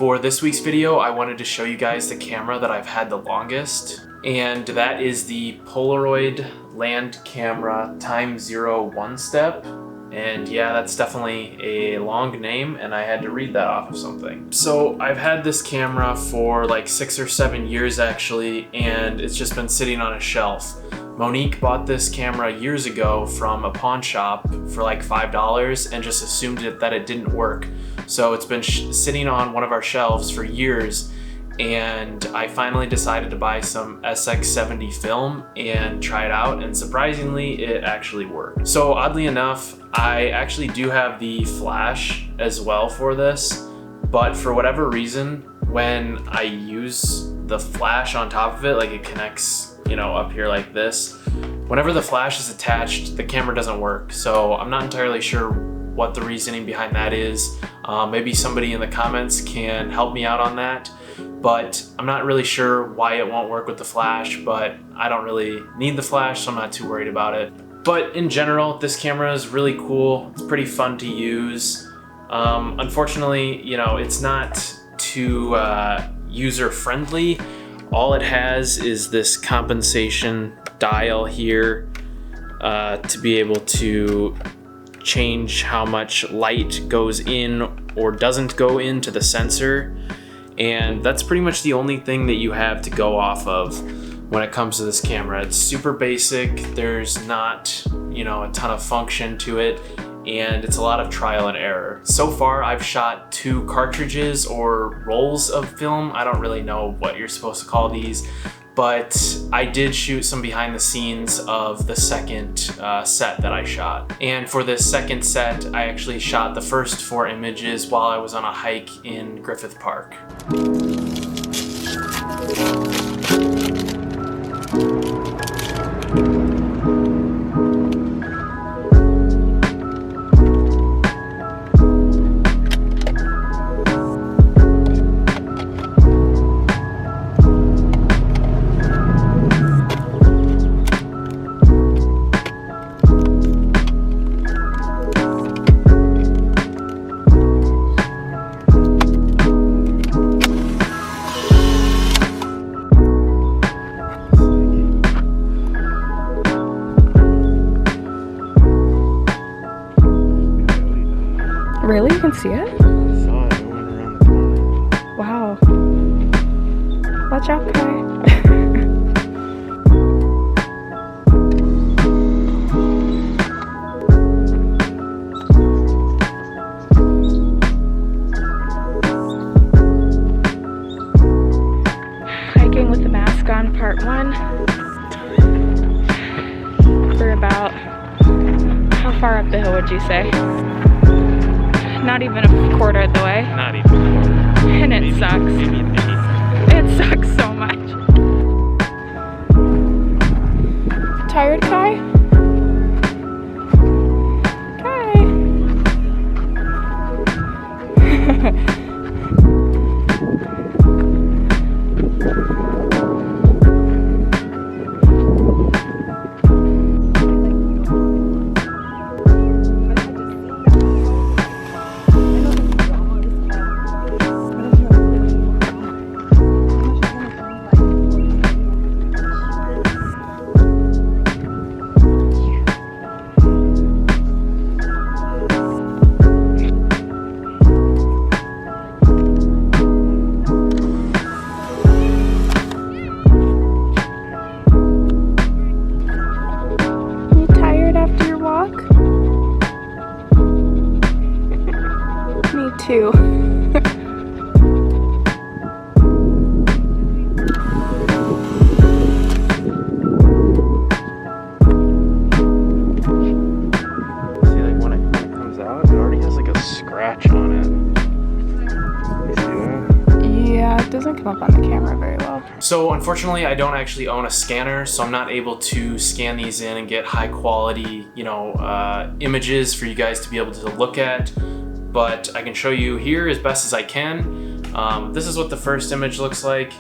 For this week's video, I wanted to show you guys the camera that I've had the longest, and that is the Polaroid Land Camera Time-0 OneStep. And yeah, that's definitely a long name, and I had to read that off of something. So I've had this camera for like 6 or 7 years actually, and it's just been sitting on a shelf. Monique bought this camera years ago from a pawn shop for like $5 and just assumed that it didn't work. So it's been sitting on one of our shelves for years, and I finally decided to buy some SX-70 film and try it out, and surprisingly it actually worked. So oddly enough, I actually do have the flash as well for this, but for whatever reason, when I use the flash on top of it, like it connects, you know, up here like this, whenever the flash is attached, the camera doesn't work. So I'm not entirely sure what the reasoning behind that is. Maybe somebody in the comments can help me out on that, but I'm not really sure why it won't work with the flash, but I don't really need the flash, so I'm not too worried about it. But in general, this camera is really cool. It's pretty fun to use. Unfortunately, you know, it's not too user-friendly. All it has is this compensation dial here to be able to change how much light goes in or doesn't go into the sensor. And that's pretty much the only thing that you have to go off of when it comes to this camera. It's super basic. There's not, you know, a ton of function to it, and it's a lot of trial and error. So far, I've shot 2 cartridges or rolls of film. I don't really know what you're supposed to call these, but I did shoot some behind the scenes of the second set that I shot. And for this second set, I actually shot the first 4 images while I was on a hike in Griffith Park. Really? You can see it? I saw it. It went around the corner. Wow. Watch out, Kai. Hiking with the mask on, part 1. We're about, how far up the hill would you say? Not even a quarter of the way. Not even a quarter. And it sucks. It sucks so much. Tired, Kai? Kai? Too. See, like when it comes out, it already has like a scratch on it. You see that? Yeah, it doesn't come up on the camera very well. So unfortunately, I don't actually own a scanner, so I'm not able to scan these in and get high quality, you know, images for you guys to be able to look at. But I can show you here as best as I can. This is what the first image looks like.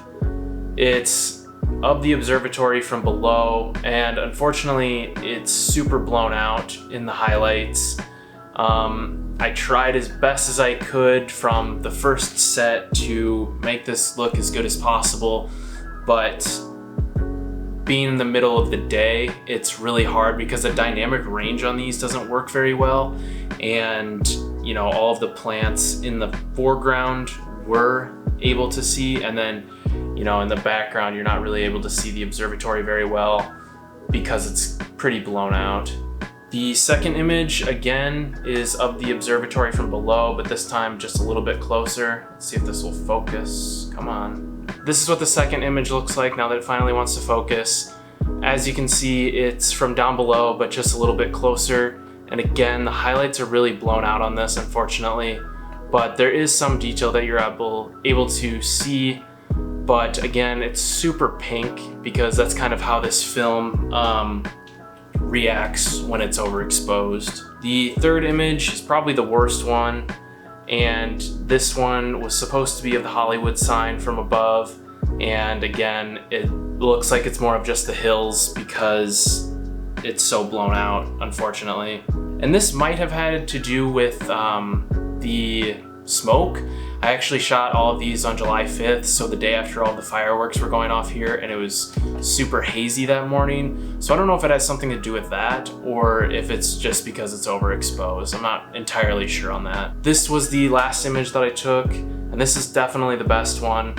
It's of the observatory from below, and unfortunately it's super blown out in the highlights. I tried as best as I could from the first set to make this look as good as possible, but being in the middle of the day, it's really hard because the dynamic range on these doesn't work very well, and you know, all of the plants in the foreground were able to see, and then you know, in the background you're not really able to see the observatory very well because it's pretty blown out. The second image again is of the observatory from below, but this time just a little bit closer. Let's see if this will focus. Come on. This is what the second image looks like now that it finally wants to focus. As you can see, it's from down below, but just a little bit closer. And again, the highlights are really blown out on this, unfortunately, but there is some detail that you're able to see. But again, it's super pink because that's kind of how this film reacts when it's overexposed. The third image is probably the worst one, and this one was supposed to be of the Hollywood sign from above, and again, it looks like it's more of just the hills because it's so blown out, unfortunately. And this might have had to do with the smoke. I actually shot all of these on July 5th, so the day after all the fireworks were going off here, and it was super hazy that morning. So I don't know if it has something to do with that or if it's just because it's overexposed. I'm not entirely sure on that. This was the last image that I took, and this is definitely the best one.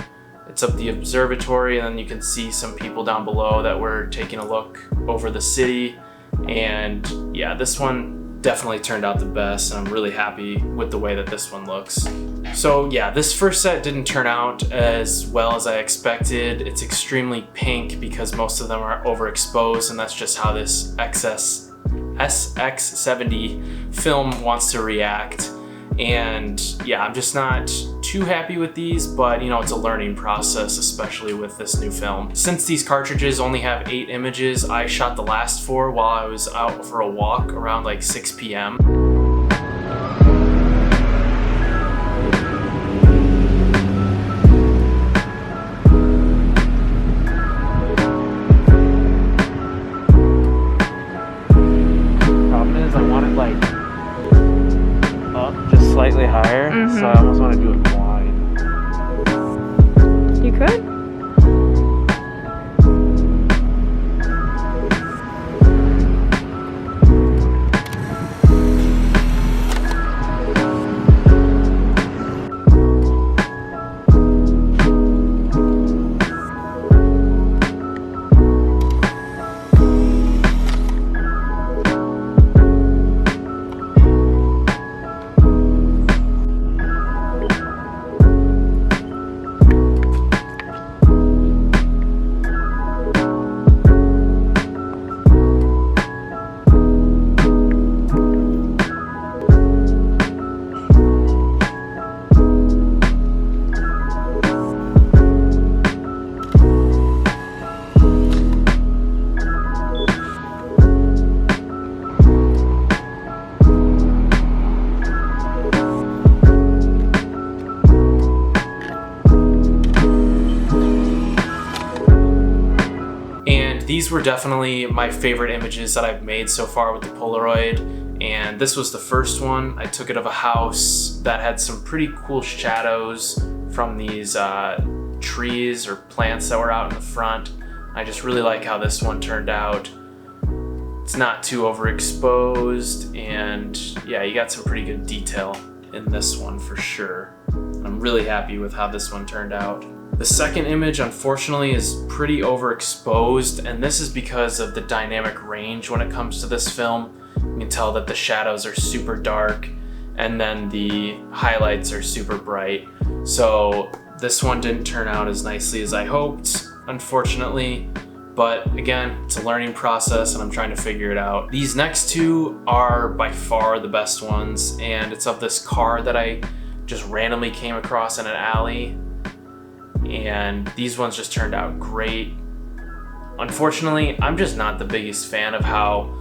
It's of the observatory, and then you can see some people down below that were taking a look over the city. And yeah, this one definitely turned out the best, and I'm really happy with the way that this one looks. So yeah, this first set didn't turn out as well as I expected. It's extremely pink because most of them are overexposed, and that's just how this SX-70 film wants to react. And yeah, I'm just not too happy with these, but you know, it's a learning process, especially with this new film. Since these cartridges only have 8 images, I shot the last 4 while I was out for a walk around like 6 p.m. Problem is, I want it like up just slightly higher, so I almost want to do it blind. You could. These were definitely my favorite images that I've made so far with the Polaroid, and this was the first one. I took it of a house that had some pretty cool shadows from these trees or plants that were out in the front. I just really like how this one turned out. It's not too overexposed, and yeah, you got some pretty good detail in this one for sure. I'm really happy with how this one turned out. The second image, unfortunately, is pretty overexposed, and this is because of the dynamic range when it comes to this film. You can tell that the shadows are super dark, and then the highlights are super bright. So this one didn't turn out as nicely as I hoped, unfortunately. But again, it's a learning process, and I'm trying to figure it out. These next 2 are by far the best ones, and it's of this car that I just randomly came across in an alley. And these ones just turned out great. Unfortunately, I'm just not the biggest fan of how,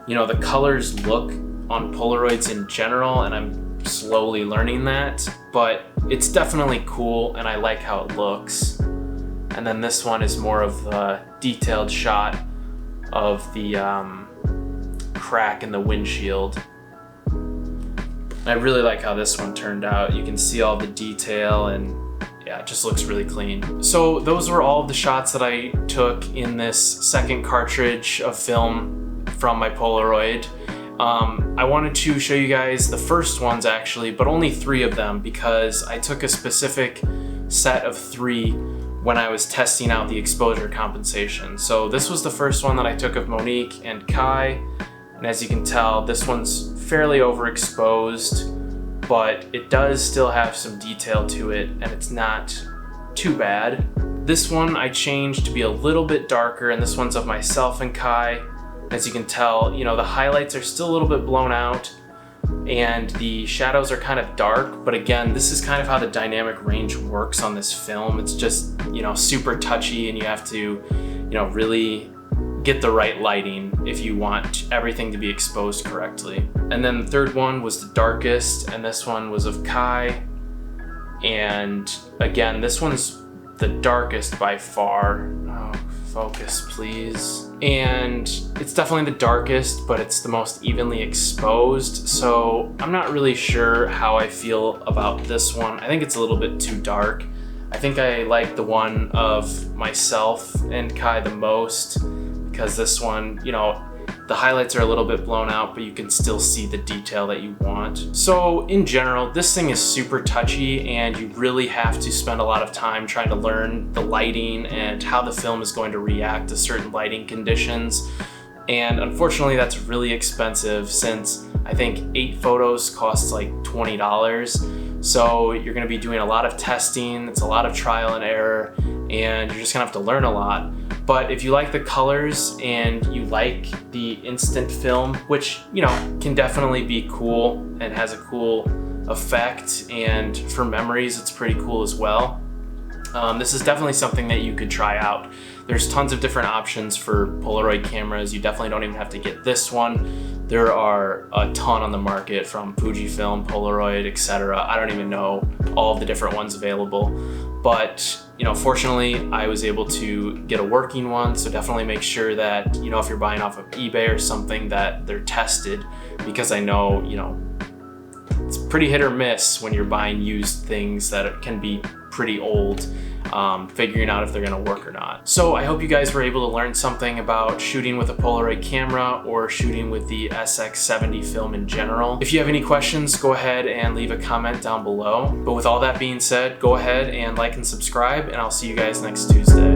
you know, the colors look on Polaroids in general, and I'm slowly learning that, but it's definitely cool and I like how it looks. And then this one is more of a detailed shot of the crack in the windshield. I really like how this one turned out. You can see all the detail and yeah, it just looks really clean. So those were all of the shots that I took in this second cartridge of film from my Polaroid. I wanted to show you guys the first ones actually, but only 3 of them because I took a specific set of 3 when I was testing out the exposure compensation. So this was the first one that I took of Monique and Kai, and as you can tell, this one's fairly overexposed, but it does still have some detail to it and it's not too bad. This one I changed to be a little bit darker, and this one's of myself and Kai. As you can tell, you know, the highlights are still a little bit blown out and the shadows are kind of dark, but again, this is kind of how the dynamic range works on this film. It's just, you know, super touchy, and you have to, you know, really get the right lighting if you want everything to be exposed correctly. And then the third one was the darkest, and this one was of Kai. And again, this one's the darkest by far. Oh, focus please. And it's definitely the darkest, but it's the most evenly exposed. So I'm not really sure how I feel about this one. I think it's a little bit too dark. I think I like the one of myself and Kai the most, because this one, you know, the highlights are a little bit blown out, but you can still see the detail that you want. So in general, this thing is super touchy, and you really have to spend a lot of time trying to learn the lighting and how the film is going to react to certain lighting conditions. And unfortunately, that's really expensive, since I think 8 photos costs like $20. So you're gonna be doing a lot of testing, it's a lot of trial and error, and you're just gonna have to learn a lot. But if you like the colors and you like the instant film, which, you know, can definitely be cool and has a cool effect, and for memories it's pretty cool as well, this is definitely something that you could try out. There's tons of different options for Polaroid cameras. You definitely don't even have to get this one. There are a ton on the market, from Fujifilm, Polaroid, etc. I don't even know all of the different ones available. But, you know, fortunately, I was able to get a working one, so definitely make sure that, you know, if you're buying off of eBay or something, that they're tested, because I know, you know, it's pretty hit or miss when you're buying used things that can be pretty old, figuring out if they're gonna work or not. So I hope you guys were able to learn something about shooting with a Polaroid camera or shooting with the SX-70 film in general. If you have any questions, go ahead and leave a comment down below. But with all that being said, go ahead and like and subscribe, and I'll see you guys next Tuesday.